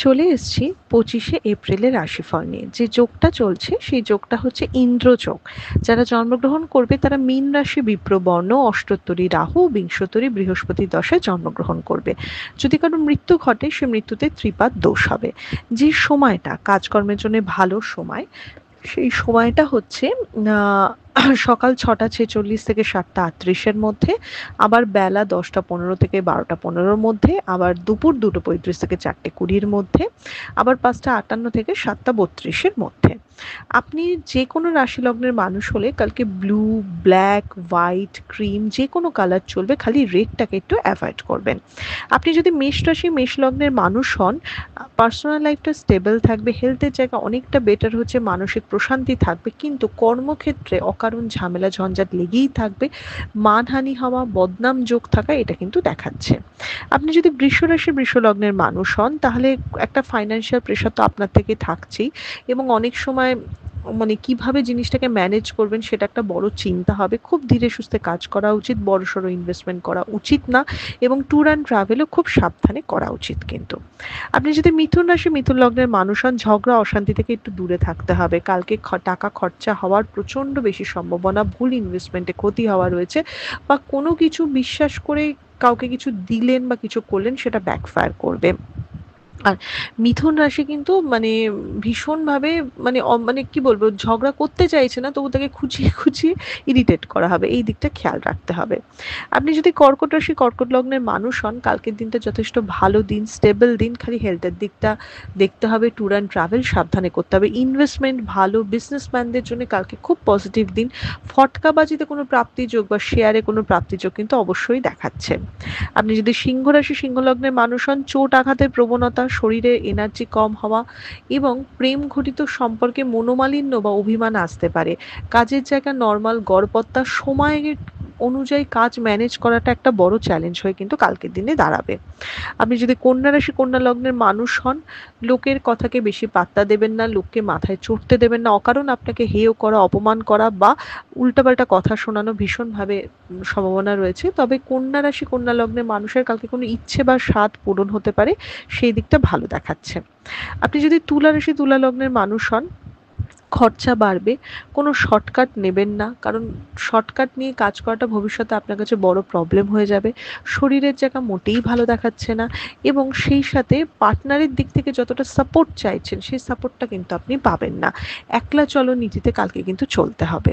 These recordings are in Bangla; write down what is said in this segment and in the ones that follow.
চলে এসেছি 25শে এপ্রিলের রাশিফল নিয়ে। যে যোগটা চলছে সেই যোগটা হচ্ছে ইন্দ্রযোগ। যারা জন্মগ্রহণ করবে তারা মীন রাশি, বিপ্রবর্ণ, অষ্টোত্তরী রাহু, বিংশোত্তরী বৃহস্পতি দশায় জন্মগ্রহণ করবে। যদি কারোর মৃত্যু ঘটে সে মৃত্যুতে ত্রিপাদ দোষ হবে। যে সময়টা কাজকর্মের জন্য ভালো সময়, সেই সময়টা হচ্ছে সকাল 6টা 46 থেকে 7টা 38-এর মধ্যে, আবার বেলা 10টা 15 থেকে 12টা 15-র মধ্যে, আবার দুপুর 2টো 35 থেকে 4টে 20-র মধ্যে, আবার 5টা 58 থেকে 7টা 32-এর মধ্যে। আপনি যে কোনো রাশি লগ্নের মানুষ হলে কালকে ব্লু, ব্ল্যাক, হোয়াইট, ক্রিম যে কোনো কালার চলবে, খালি রেডটাকে একটু অ্যাভয়েড করবেন। আপনি যদি মেষ রাশি মেষ লগ্নের মানুষ হন, পার্সোনাল লাইফটা স্টেবল থাকবে, হেলথের জায়গা অনেকটা বেটার হচ্ছে, মানসিক প্রশান্তি থাকবে, কিন্তু কর্মক্ষেত্রে অকারণ ঝামেলা ঝঞ্ঝাট লেগেই থাকবে, মানহানি হওয়া, বদনাম যোগ থাকা এটা কিন্তু দেখাচ্ছে। আপনি যদি বৃষ রাশি বৃষ লগ্নের মানুষ হন তাহলে একটা ফাইন্যান্সিয়াল প্রেশার তো আপনার থেকে থাকছেই, এবং অনেক সময় মানে কিভাবে জিনিসটাকে ম্যানেজ করবেন সেটা একটা বড় চিন্তা হবে। খুব ধীরে সুস্থে কাজ করা উচিত, বড়সড় ইনভেস্টমেন্ট করা উচিত না, এবং ট্যুর অ্যান্ড ট্রাভেলও খুব সাবধানে করা উচিত। কিন্তু আপনি যদি মিথুন রাশি মিথুন লগ্নের মানুষ হন, ঝগড়া অশান্তি থেকে একটু দূরে থাকতে হবে। কালকে টাকা খরচা হওয়ার প্রচণ্ড বেশি সম্ভাবনা, ভুল ইনভেস্টমেন্টে ক্ষতি হওয়া রয়েছে, বা কোনো কিছু বিশ্বাস করে কাউকে কিছু দিলেন বা কিছু করলেন সেটা ব্যাকফায়ার করবে। আর মিথুন রাশি কিন্তু মানে ভীষণভাবে মানে কি বলবো, ঝগড়া করতে চাইছে না তবু তাকে খুঁচিয়ে খুঁচিয়ে ইরিটেট করা হবে, এই দিকটা খেয়াল রাখতে হবে। আপনি যদি কর্কট রাশি কর্কট লগ্নের মানুষ হন, কালকের দিনটা যথেষ্ট ভালো দিন, স্টেবল দিন, খালি হেলথের দিকটা দেখতে হবে, ট্যুর অ্যান্ড ট্রাভেল সাবধানে করতে হবে। ইনভেস্টমেন্ট ভালো, বিজনেসম্যানদের জন্য কালকে খুব পজিটিভ দিন। ফটকাবাজিতে কোনো প্রাপ্তিযোগ বা শেয়ারে কোনো প্রাপ্তিযোগ কিন্তু অবশ্যই দেখাচ্ছে। আপনি যদি সিংহ রাশি সিংহ লগ্নের মানুষ হন, চোট আঘাতের প্রবণতা, শরীরে এনার্জি কম হওয়া, এবং প্রেম ঘটিত সম্পর্কে মনোমালিন্য বা অভিমান আসতে পারে। কাজের জায়গা নর্মাল গড়পড়তা সময়ের অনুযায়ী কাজ ম্যানেজ করাটা একটা বড় চ্যালেঞ্জ হয়ে কিন্তু কালকের দিনে দাঁড়াবে। আপনি যদি কন্যা রাশি কন্যা লগ্নের মানুষ হন, লোকের কথাকে বেশি পাত্তা দেবেন না, লোককে মাথায় চড়তে দেবেন না, অকারণ আপনাকে হেয় করা, অপমান করা বা উল্টাপাল্টা কথা শোনানো ভীষণভাবে সম্ভাবনা রয়েছে। তবে কন্যা রাশি কন্যা লগ্নের মানুষের কালকে কোনো ইচ্ছে বা স্বাদ পূরণ হতে পারে, সেই দিকটা ভালো দেখাচ্ছে। আপনি যদি তুলা রাশি তুলা লগ্নের মানুষ হন, খরচা বাড়বে, কোনো শর্টকাট নেবেন না, কারণ শর্টকাট নিয়ে কাজ করাটা ভবিষ্যতে আপনার কাছে বড় প্রবলেম হয়ে যাবে। শরীরের জায়গা মোটেই ভালো দেখাচ্ছে না, এবং সেই সাথে পার্টনারের দিক থেকে যতটা সাপোর্ট চাইছেন সেই সাপোর্টটা কিন্তু আপনি পাবেন না। একলা চলো নীতিতে কালকে কিন্তু চলতে হবে।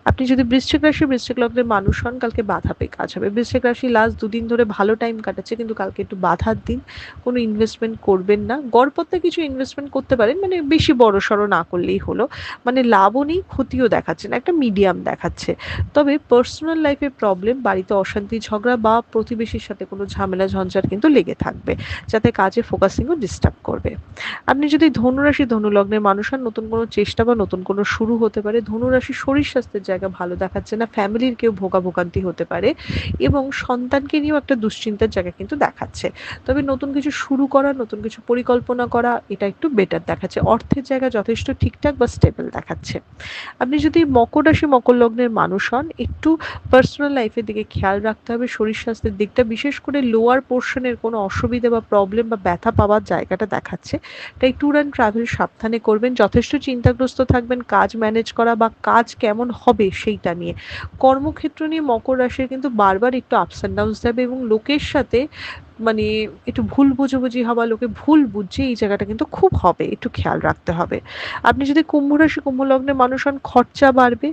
আপনি যদি বৃশ্চিক রাশি বৃশ্চিক লগ্নের মানুষ হন, কালকে বাধা পেয়ে কাজ হবে। বৃশ্চিক রাশি লাস্ট দুদিন ধরে ভালো টাইম কাটাচ্ছে, কিন্তু কালকে একটু বাধার দিন, কোনো ইনভেস্টমেন্ট করবেন না। গড়পড়তা কিছু ইনভেস্টমেন্ট করতে পারেন, মানে বেশি বড় সড়ো না করলেই হলো। মানে লাভও নেই ক্ষতিও দেখাচ্ছে না, একটা মিডিয়াম দেখাচ্ছে। তবে পার্সোনাল লাইফে প্রবলেম, বাড়িতে অশান্তি ঝগড়া বা প্রতিবেশীর সাথে কোনো ঝামেলা ঝঞ্ঝাট কিন্তু লেগে থাকবে, যাতে কাজে ফোকাসিংও ডিস্টার্ব করবে। আপনি যদি ধনুরাশি ধনুলগ্নের মানুষ হন, নতুন কোনো চেষ্টা বা নতুন কোনো শুরু হতে পারে। ধনুরাশি শরীর স্বাস্থ্যের জায়গা ভালো দেখাচ্ছে না, ফ্যামিলির কেউ ভোগাভোগান্তি হতে পারে, এবং সন্তানকে নিয়েও একটা দুশ্চিন্তার জায়গা কিন্তু দেখাচ্ছে। তবে নতুন কিছু শুরু করা, নতুন কিছু পরিকল্পনা করা এটা একটু বেটার দেখাচ্ছে। অর্থের জায়গা যথেষ্ট ঠিকঠাক বা স্টেবল দেখাচ্ছে। আপনি যদি মকর রাশি মকর লগ্নের মানুষ হন, একটু পার্সোনাল লাইফের দিকে খেয়াল রাখতে হবে, শরীর স্বাস্থ্যের দিকটা, বিশেষ করে লোয়ার পোর্শনের কোনো অসুবিধা বা প্রবলেম বা ব্যথা পাওয়ার জায়গাটা দেখাচ্ছে। তাই ট্যুর অ্যান্ড ট্রাভেল সাবধানে করবেন, যথেষ্ট চিন্তাগ্রস্ত থাকবেন কাজ ম্যানেজ করা বা কাজ কেমন হবে সেইটা নিয়ে। কর্মক্ষেত্র নিয়ে মকর রাশির কিন্তু বারবার একটু আপস অ্যান্ড ডাউনস যাবে, এবং লোকের সাথে মানে একটু ভুল বোঝাবুঝি হওয়া, লোকে ভুল বুঝছে, এই জায়গাটা কিন্তু খুব হবে, একটু খেয়াল রাখতে হবে। আপনি যদি কুম্ভ রাশি কুম্ভ লগ্নের মানুষ হন, খরচা বাড়বে,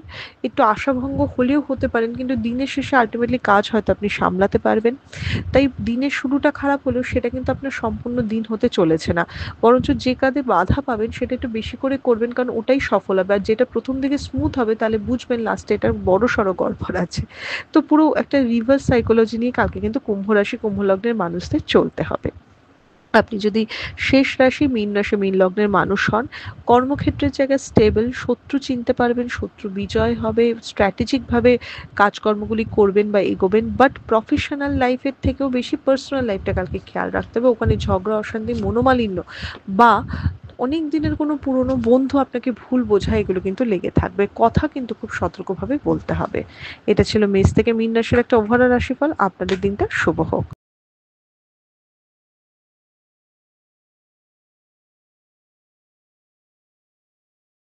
একটু আশাভঙ্গ হলেও হতে পারেন, কিন্তু দিনের শেষে আলটিমেটলি কাজ হয়তো আপনি সামলাতে পারবেন। তাই দিনের শুরুটা খারাপ হলেও সেটা কিন্তু আপনার সম্পূর্ণ দিন হতে চলেছে না, বরঞ্চ যে কাজে বাধা পাবেন সেটা একটু বেশি করে করবেন, কারণ ওটাই সফল হবে। আর যেটা প্রথম দিকে স্মুথ হবে তাহলে বুঝবেন লাস্টে এটার বড় সড়ো গড়বড় আছে। তো পুরো একটা রিভার্স সাইকোলজি নিয়ে কালকে কিন্তু কুম্ভ রাশি কুম্ভ লগ্নের মানুষদের চলতে হবে। আপনি যদি শেষ রাশি মীন রাশি মীন লগ্নের মানুষ হন, কর্মক্ষেত্রের জায়গায় স্টেবল, শত্রু চিনতে পারবেন, শত্রু বিজয় হবে, স্ট্র্যাটেজিকভাবে কাজকর্মগুলি করবেন বা এগোবেন, বাট প্রফেশনাল লাইফের থেকেও বেশি পার্সোনাল লাইফটা কালকে খেয়াল রাখতে হবে। ওখানে ঝগড়া অশান্তি মনোমালিন্য বা অনেক দিনের কোনো পুরনো বন্ধু আপনাকে ভুল বোঝায়, এগুলো কিন্তু লেগে থাকবে। কথা কিন্তু খুব সতর্কভাবে বলতে হবে। এটা ছিল মেষ থেকে মীন রাশির একটা ওভারঅল রাশিফল। আপনাদের দিনটা শুভ হোক।